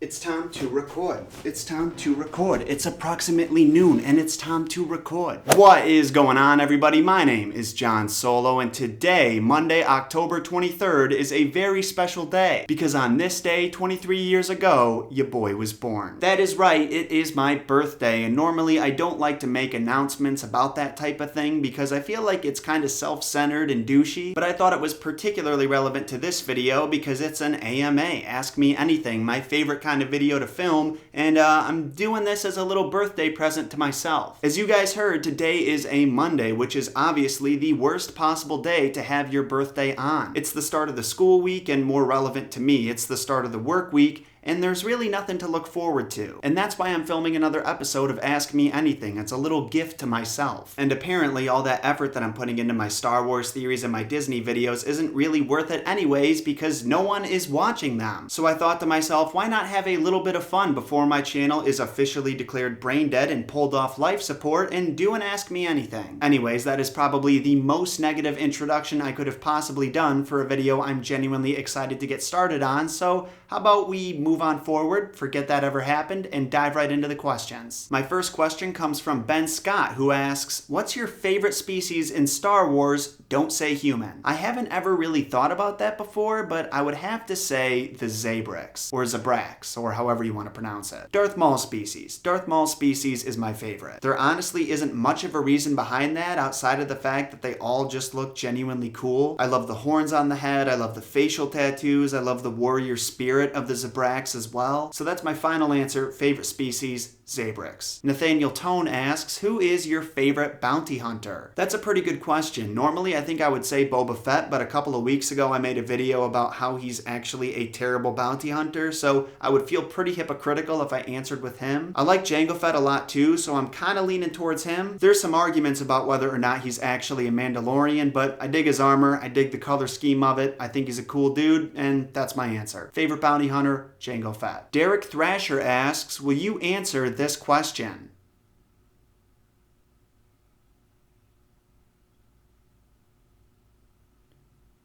It's time to record. It's time to record. It's approximately noon and it's time to record. What is going on, everybody? My name is John Solo, and today, Monday, October 23rd, is a very special day because on this day, 23 years ago, your boy was born. That is right, it is my birthday, and normally I don't like to make announcements about that type of thing because I feel like it's kind of self-centered and douchey, but I thought it was particularly relevant to this video because it's an AMA, Ask Me Anything, my favorite kind of video to film, and I'm doing this as a little birthday present to myself. As you guys heard, today is a Monday, which is obviously the worst possible day to have your birthday on. It's the start of the school week, and more relevant to me, it's the start of the work week, and there's really nothing to look forward to. And that's why I'm filming another episode of Ask Me Anything. It's a little gift to myself. And apparently all that effort that I'm putting into my Star Wars theories and my Disney videos isn't really worth it anyways because no one is watching them. So I thought to myself, why not have a little bit of fun before my channel is officially declared brain dead and pulled off life support and do an Ask Me Anything. Anyways, that is probably the most negative introduction I could have possibly done for a video I'm genuinely excited to get started on, so how about we move on forward, forget that ever happened, and dive right into the questions. My first question comes from Ben Scott, who asks, what's your favorite species in Star Wars? Don't say human. I haven't ever really thought about that before, but I would have to say the Zabrix, or Zabrax, or however you want to pronounce it. Darth Maul species. Darth Maul species is my favorite. There honestly isn't much of a reason behind that outside of the fact that they all just look genuinely cool. I love the horns on the head, I love the facial tattoos, I love the warrior spirit of the Zabrax as well. So that's my final answer, favorite species, Zabrix. Nathaniel Tone asks, who is your favorite bounty hunter? That's a pretty good question. Normally I think I would say Boba Fett, but a couple of weeks ago I made a video about how he's actually a terrible bounty hunter, so I would feel pretty hypocritical if I answered with him. I like Jango Fett a lot too, so I'm kind of leaning towards him. There's some arguments about whether or not he's actually a Mandalorian, but I dig his armor, I dig the color scheme of it, I think he's a cool dude, and that's my answer. Favorite bounty hunter, Jango Fett. Derek Thrasher asks, will you answer this question?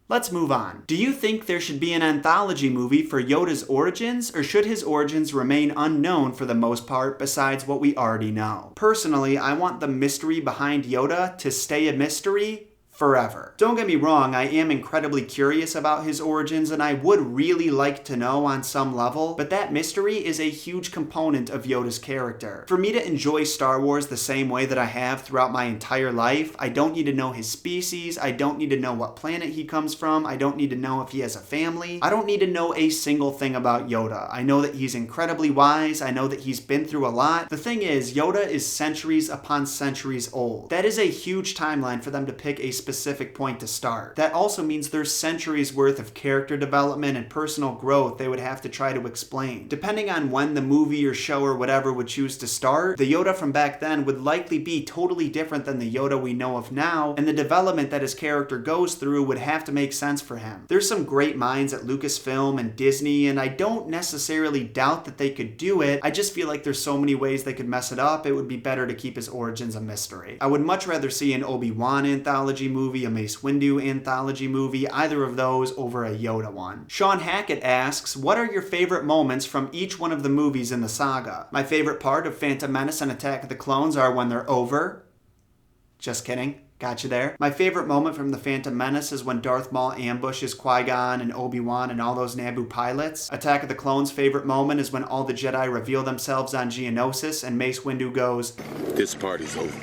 Let's move on. Do you think there should be an anthology movie for Yoda's origins, or should his origins remain unknown for the most part besides what we already know? Personally, I want the mystery behind Yoda to stay a mystery forever. Don't get me wrong, I am incredibly curious about his origins and I would really like to know on some level, but that mystery is a huge component of Yoda's character. For me to enjoy Star Wars the same way that I have throughout my entire life, I don't need to know his species, I don't need to know what planet he comes from, I don't need to know if he has a family, I don't need to know a single thing about Yoda. I know that he's incredibly wise, I know that he's been through a lot. The thing is, Yoda is centuries upon centuries old. That is a huge timeline for them to pick a specific point to start. That also means there's centuries worth of character development and personal growth they would have to try to explain. Depending on when the movie or show or whatever would choose to start, the Yoda from back then would likely be totally different than the Yoda we know of now, and the development that his character goes through would have to make sense for him. There's some great minds at Lucasfilm and Disney, and I don't necessarily doubt that they could do it. I just feel like there's so many ways they could mess it up, it would be better to keep his origins a mystery. I would much rather see an Obi-Wan anthology movie, a Mace Windu anthology movie, either of those over a Yoda one. Sean Hackett asks, what are your favorite moments from each one of the movies in the saga? My favorite part of Phantom Menace and Attack of the Clones are when they're over. Just kidding. Got you there. My favorite moment from The Phantom Menace is when Darth Maul ambushes Qui-Gon and Obi-Wan and all those Naboo pilots. Attack of the Clones' favorite moment is when all the Jedi reveal themselves on Geonosis and Mace Windu goes, this party's over.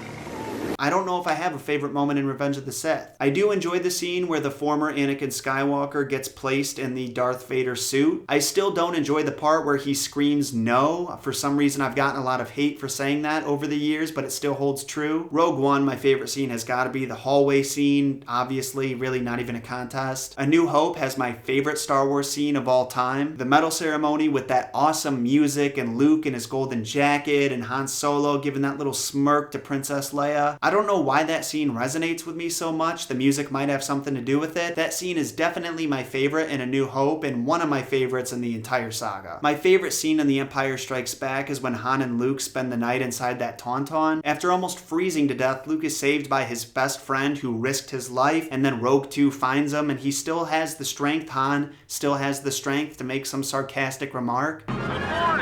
I don't know if I have a favorite moment in Revenge of the Sith. I do enjoy the scene where the former Anakin Skywalker gets placed in the Darth Vader suit. I still don't enjoy the part where he screams no. For some reason I've gotten a lot of hate for saying that over the years, but it still holds true. Rogue One, my favorite scene has got to be the hallway scene. Obviously, really not even a contest. A New Hope has my favorite Star Wars scene of all time. The medal ceremony with that awesome music and Luke in his golden jacket and Han Solo giving that little smirk to Princess Leia. I don't know why that scene resonates with me so much. The music might have something to do with it. That scene is definitely my favorite in A New Hope and one of my favorites in the entire saga. My favorite scene in The Empire Strikes Back is when Han and Luke spend the night inside that Tauntaun. After almost freezing to death, Luke is saved by his best friend who risked his life, and then Rogue 2 finds him, and he still has the strength, Han still has the strength to make some sarcastic remark.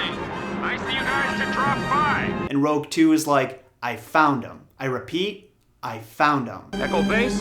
Certainly. Nice of you guys to drop by. And Rogue 2 is like, I found him. I repeat, I found him. Echo Base,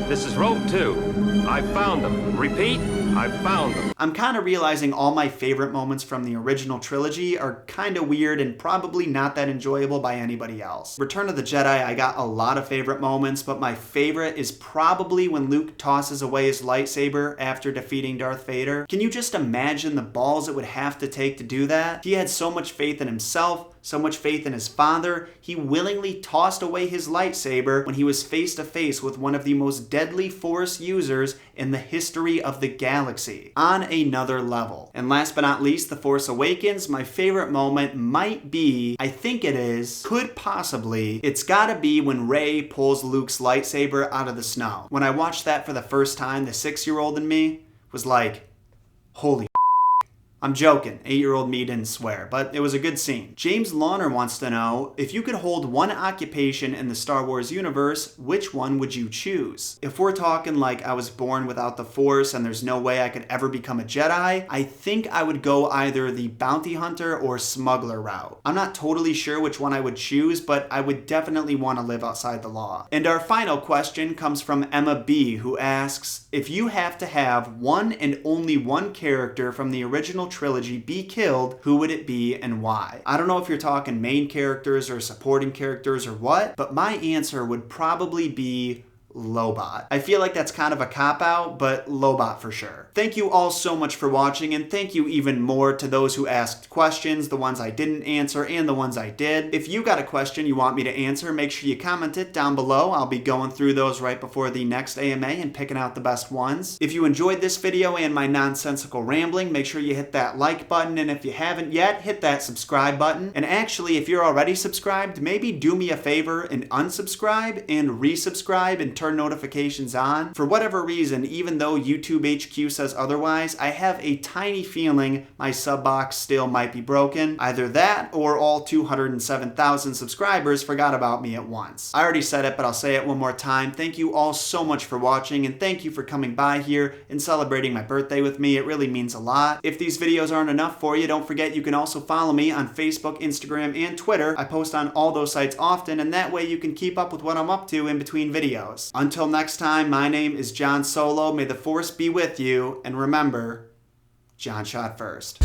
this is Rogue 2. I found them. Repeat, I found them. I'm kind of realizing all my favorite moments from the original trilogy are kind of weird and probably not that enjoyable by anybody else. Return of the Jedi, I got a lot of favorite moments, but my favorite is probably when Luke tosses away his lightsaber after defeating Darth Vader. Can you just imagine the balls it would have to take to do that? He had so much faith in himself, so much faith in his father, he willingly tossed away his lightsaber when he was face to face with one of the most deadly Force users in the history of the galaxy. On another level. And last but not least, The Force Awakens, my favorite moment might be, I think it is, could possibly, it's gotta be when Rey pulls Luke's lightsaber out of the snow. When I watched that for the first time, the 6-year-old in me was like, holy I'm joking, 8-year-old me didn't swear, but it was a good scene. James Lawner wants to know, if you could hold one occupation in the Star Wars universe, which one would you choose? If we're talking like I was born without the Force and there's no way I could ever become a Jedi, I think I would go either the bounty hunter or smuggler route. I'm not totally sure which one I would choose, but I would definitely want to live outside the law. And our final question comes from Emma B, who asks, if you have to have one and only one character from the original trilogy be killed, who would it be and why? I don't know if you're talking main characters or supporting characters or what, but my answer would probably be Lobot. I feel like that's kind of a cop-out, but Lobot for sure. Thank you all so much for watching, and thank you even more to those who asked questions, the ones I didn't answer and the ones I did. If you got a question you want me to answer, make sure you comment it down below. I'll be going through those right before the next AMA and picking out the best ones. If you enjoyed this video and my nonsensical rambling, make sure you hit that like button, and if you haven't yet, hit that subscribe button. And actually, if you're already subscribed, maybe do me a favor and unsubscribe and resubscribe and turn notifications on. For whatever reason, even though YouTube HQ says otherwise, I have a tiny feeling my sub box still might be broken. Either that or all 207,000 subscribers forgot about me at once. I already said it, but I'll say it one more time. Thank you all so much for watching, and thank you for coming by here and celebrating my birthday with me. It really means a lot. If these videos aren't enough for you, don't forget you can also follow me on Facebook, Instagram, and Twitter. I post on all those sites often, and that way you can keep up with what I'm up to in between videos. Until next time, my name is John Solo. May the Force be with you, and remember, John shot first.